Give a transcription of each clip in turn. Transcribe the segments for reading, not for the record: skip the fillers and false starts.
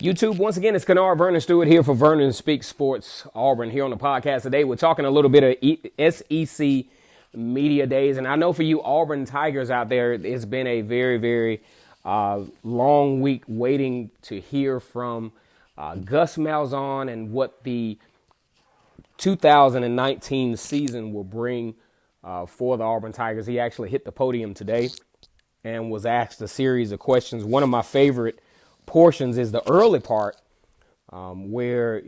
YouTube, once again, it's Kennard Vernon Stewart here for Vernon Speaks Sports Auburn here on the podcast today. We're talking a little bit of SEC Media Days. And I know for you Auburn Tigers out there, it's been a very, very long week waiting to hear from Gus Malzahn and what the 2019 season will bring for the Auburn Tigers. He actually hit the podium today and was asked a series of questions. One of my favorite portions is the early part where,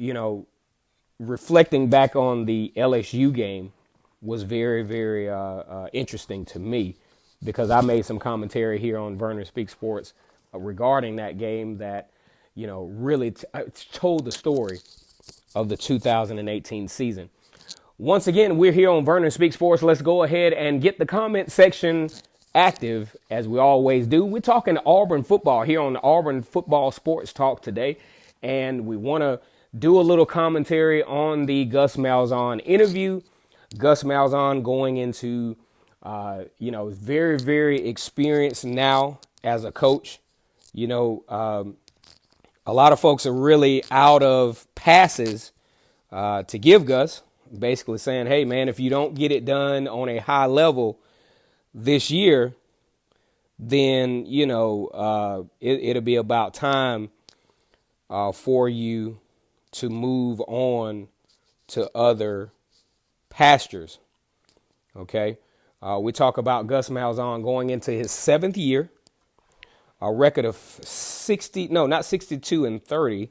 reflecting back on the LSU game was very, very interesting to me because I made some commentary here on Vernon Speaks Sports regarding that game that, really told the story of the 2018 season. Once again, we're here on Vernon Speaks Sports. Let's go ahead and get the comment section active as we always do. We're talking Auburn football here on the Auburn Football Sports Talk today, and we want to do a little commentary on the Gus Malzahn interview. Gus Malzahn going into, very, very experienced now as a coach. A lot of folks are really out of passes to give Gus, basically saying, hey, man, if you don't get it done on a high level this year, then, it'll be about time for you to move on to other pastures. Okay. We talk about Gus Malzahn going into his seventh year, a record of 62-30,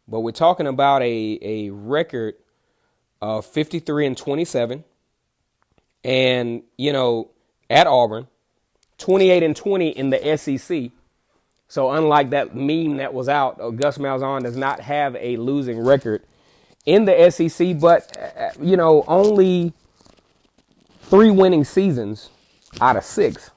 but we're talking about a record of 53-27. And, at Auburn, 28-20 in the SEC. So unlike that meme that was out, Gus Malzahn does not have a losing record in the SEC, but, only 3 winning seasons out of 6.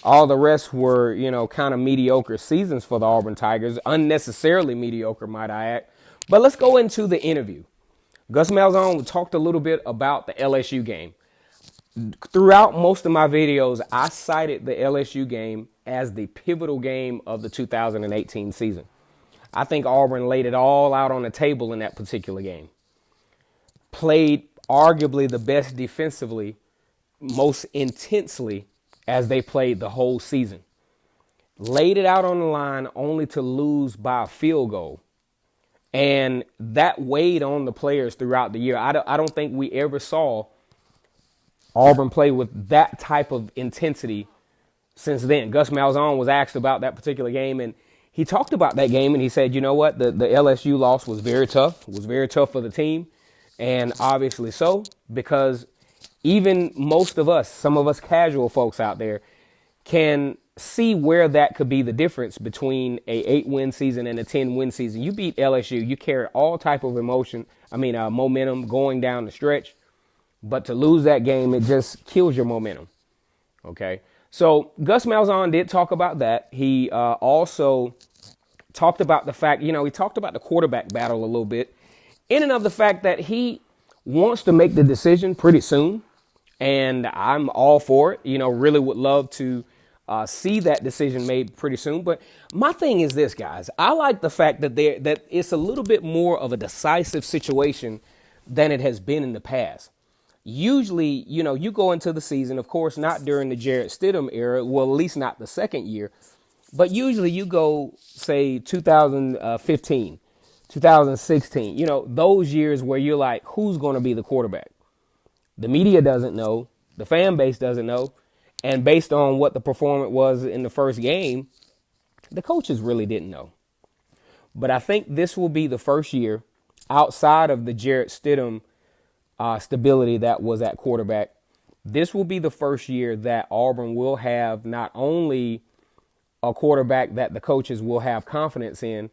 All the rest were, kind of mediocre seasons for the Auburn Tigers, unnecessarily mediocre, might I add. But let's go into the interview. Gus Malzahn talked a little bit about the LSU game. Throughout most of my videos, I cited the LSU game as the pivotal game of the 2018 season. I think Auburn laid it all out on the table in that particular game. Played arguably the best defensively, most intensely as they played the whole season. Laid it out on the line only to lose by a field goal. And that weighed on the players throughout the year. I don't think we ever saw Auburn play with that type of intensity since then. Gus Malzahn was asked about that particular game, and he talked about that game, and he said, you know what, the LSU loss was very tough. It was very tough for the team, and obviously so, because even most of us, some of us casual folks out there, can see where that could be the difference between a 8-win season and a 10-win season. You beat LSU, you carry all type of momentum going down the stretch. But to lose that game, it just kills your momentum. Okay. So Gus Malzahn did talk about that. He also talked about the fact, he talked about the quarterback battle a little bit in and of the fact that he wants to make the decision pretty soon. And I'm all for it. Really would love to see that decision made pretty soon. But my thing is this, guys. I like the fact that it's a little bit more of a decisive situation than it has been in the past. Usually, you go into the season, of course, not during the Jarrett Stidham era, well, at least not the second year, but usually you go, say, 2015, 2016, those years where you're like, who's going to be the quarterback? The media doesn't know, the fan base doesn't know, and based on what the performance was in the first game, the coaches really didn't know. But I think this will be the first year outside of the Jarrett Stidham stability that was at quarterback. This will be the first year that Auburn will have not only a quarterback that the coaches will have confidence in,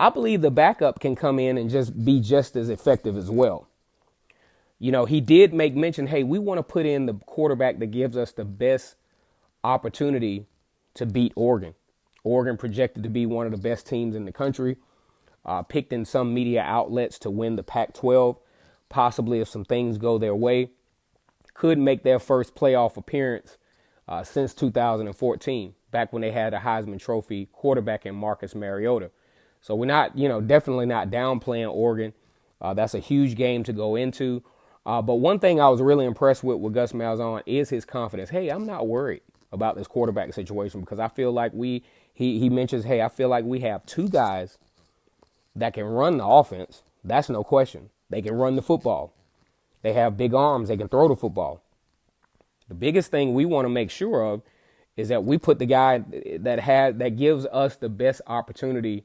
I believe the backup can come in and just be just as effective as well. He did make mention, hey, we want to put in the quarterback that gives us the best opportunity to beat Oregon. Oregon projected to be one of the best teams in the country, picked in some media outlets to win the Pac-12. Possibly, if some things go their way, could make their first playoff appearance since 2014, back when they had a Heisman Trophy quarterback in Marcus Mariota. So we're not, definitely not downplaying Oregon. That's a huge game to go into. But one thing I was really impressed with Gus Malzahn is his confidence. Hey, I'm not worried about this quarterback situation because I feel like he mentions, hey, I feel like we have two guys that can run the offense. That's no question. They can run the football. They have big arms. They can throw the football. The biggest thing we want to make sure of is that we put the guy that gives us the best opportunity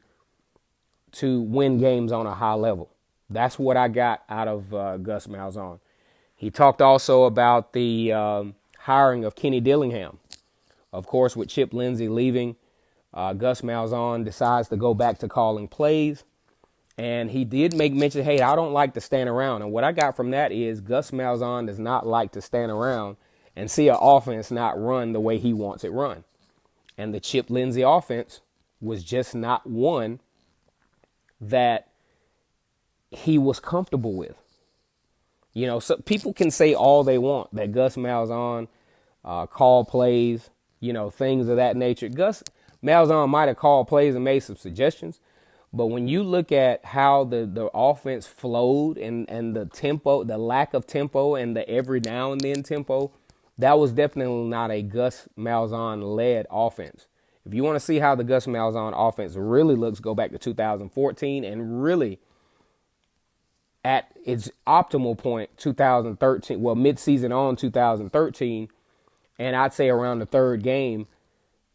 to win games on a high level. That's what I got out of Gus Malzahn. He talked also about the hiring of Kenny Dillingham. Of course, with Chip Lindsey leaving, Gus Malzahn decides to go back to calling plays. And he did make mention, hey, I don't like to stand around. And what I got from that is Gus Malzahn does not like to stand around and see an offense not run the way he wants it run. And the Chip Lindsey offense was just not one that he was comfortable with. So people can say all they want that Gus Malzahn call plays, things of that nature. Gus Malzahn might have called plays and made some suggestions, but when you look at how the offense flowed and the tempo, the lack of tempo and the every now and then tempo, that was definitely not a Gus Malzahn-led offense. If you want to see how the Gus Malzahn offense really looks, go back to 2014 and really at its optimal point, 2013, well, midseason on 2013, and I'd say around the third game,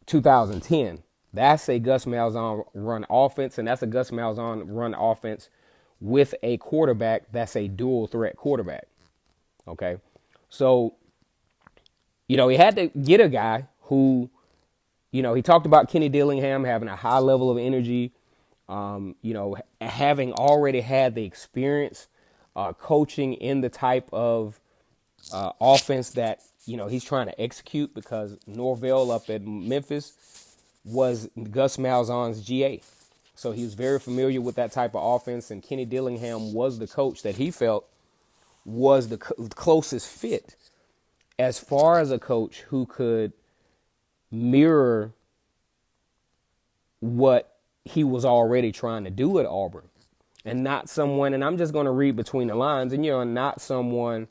2010. That's a Gus Malzahn run offense, and that's a Gus Malzahn run offense with a quarterback that's a dual threat quarterback. Okay, so, he had to get a guy who, he talked about Kenny Dillingham having a high level of energy, having already had the experience coaching in the type of offense that, he's trying to execute, because Norvell up at Memphis was Gus Malzahn's GA. So he was very familiar with that type of offense, and Kenny Dillingham was the coach that he felt was the closest fit as far as a coach who could mirror what he was already trying to do at Auburn, and not someone, and I'm just going to read between the lines, and not someone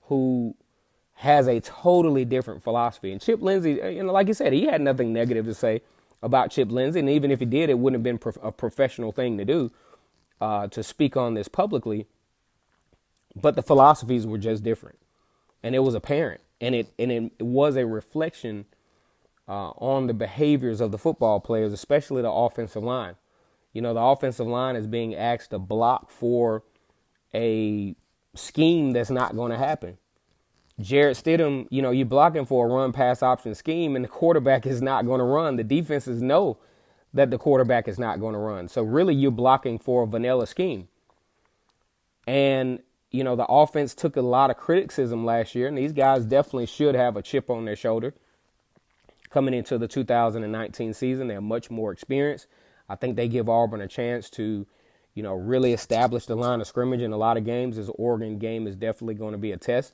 who has a totally different philosophy. And Chip Lindsey, like you said, he had nothing negative to say about Chip Lindsey, and even if he did, it wouldn't have been a professional thing to do, to speak on this publicly. But the philosophies were just different, and it was apparent, and it was a reflection on the behaviors of the football players, especially the offensive line. The offensive line is being asked to block for a scheme that's not going to happen. Jarrett Stidham, you're blocking for a run-pass option scheme, and the quarterback is not going to run. The defenses know that the quarterback is not going to run. So really, you're blocking for a vanilla scheme. And, the offense took a lot of criticism last year, and these guys definitely should have a chip on their shoulder. Coming into the 2019 season, they're much more experienced. I think they give Auburn a chance to, really establish the line of scrimmage in a lot of games. This Oregon game is definitely going to be a test,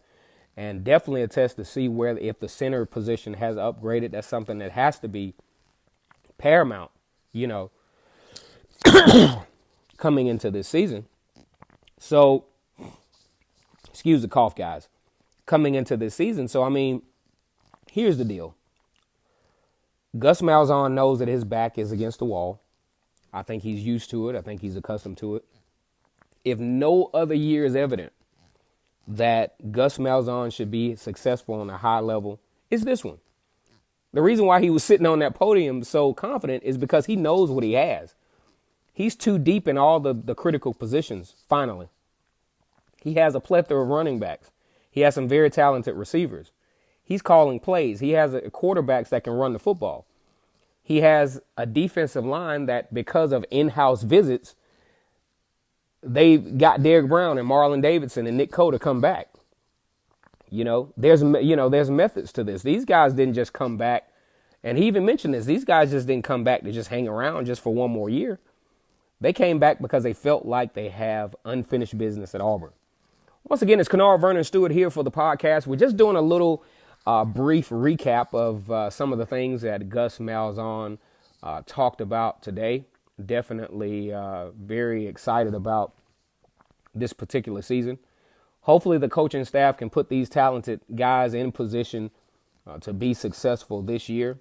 and definitely a test to see if the center position has upgraded. That's something that has to be paramount, coming into this season. So, excuse the cough, guys. Coming into this season. So, here's the deal. Gus Malzahn knows that his back is against the wall. I think he's used to it. I think he's accustomed to it. If no other year is evident that Gus Malzahn should be successful on a high level, it's this one. The reason why he was sitting on that podium so confident is because he knows what he has. He's too deep in all the critical positions, finally. He has a plethora of running backs. He has some very talented receivers. He's calling plays. He has quarterbacks that can run the football. He has a defensive line that, because of in-house visits, they got Derrick Brown and Marlon Davidson and Nick Coe to come back. There's methods to this. These guys didn't just come back, and he even mentioned this. These guys just didn't come back to just hang around just for one more year. They came back because they felt like they have unfinished business at Auburn. Once again, it's Kennard Vernon Stewart here for the podcast. We're just doing a little brief recap of some of the things that Gus Malzahn talked about today. Definitely very excited about this particular season. Hopefully the coaching staff can put these talented guys in position to be successful this year.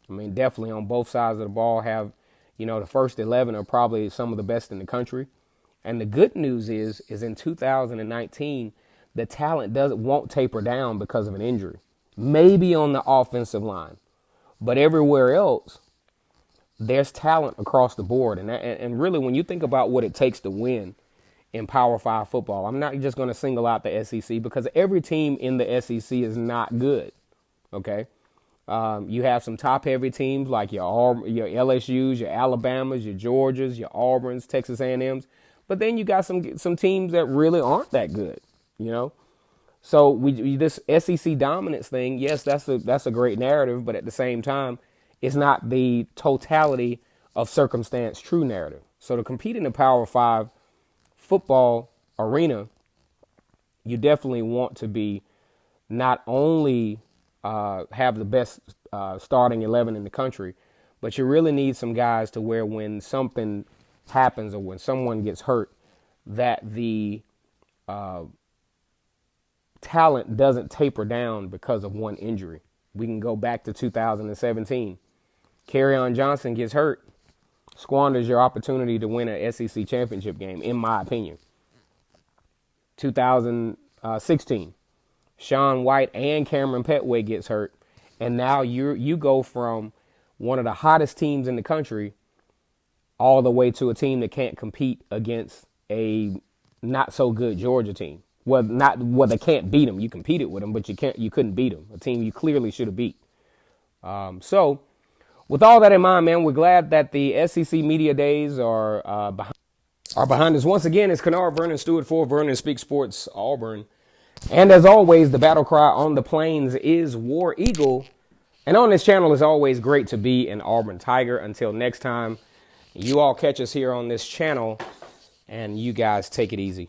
I mean, definitely on both sides of the ball have, the first 11 are probably some of the best in the country. And the good news is in 2019, the talent won't taper down because of an injury. Maybe on the offensive line, but everywhere else, there's talent across the board. And really, when you think about what it takes to win in Power 5 football, I'm not just going to single out the SEC because every team in the SEC is not good. Okay. You have some top-heavy teams like your LSUs, your Alabamas, your Georgias, your Auburns, Texas A&Ms. But then you got some teams that really aren't that good, So this SEC dominance thing, yes, that's a great narrative, but at the same time, it's not the totality of circumstance true narrative. So to compete in the Power 5 football arena, you definitely want to be not only have the best starting 11 in the country, but you really need some guys to where when something happens or when someone gets hurt, that the talent doesn't taper down because of one injury. We can go back to 2017. Kerryon Johnson gets hurt, squanders your opportunity to win an SEC championship game, in my opinion. 2016, Sean White and Cameron Petway gets hurt, and now you go from one of the hottest teams in the country all the way to a team that can't compete against a not so good Georgia team. Well, they can't beat them. You competed with them, but you couldn't beat them. A team you clearly should have beat. So, with all that in mind, man, we're glad that the SEC media days are behind us. Once again, it's Kennard Vernon Stewart for Vernon Speak Sports Auburn. And as always, the battle cry on the plains is War Eagle. And on this channel, it's always great to be an Auburn Tiger. Until next time, you all catch us here on this channel, and you guys take it easy.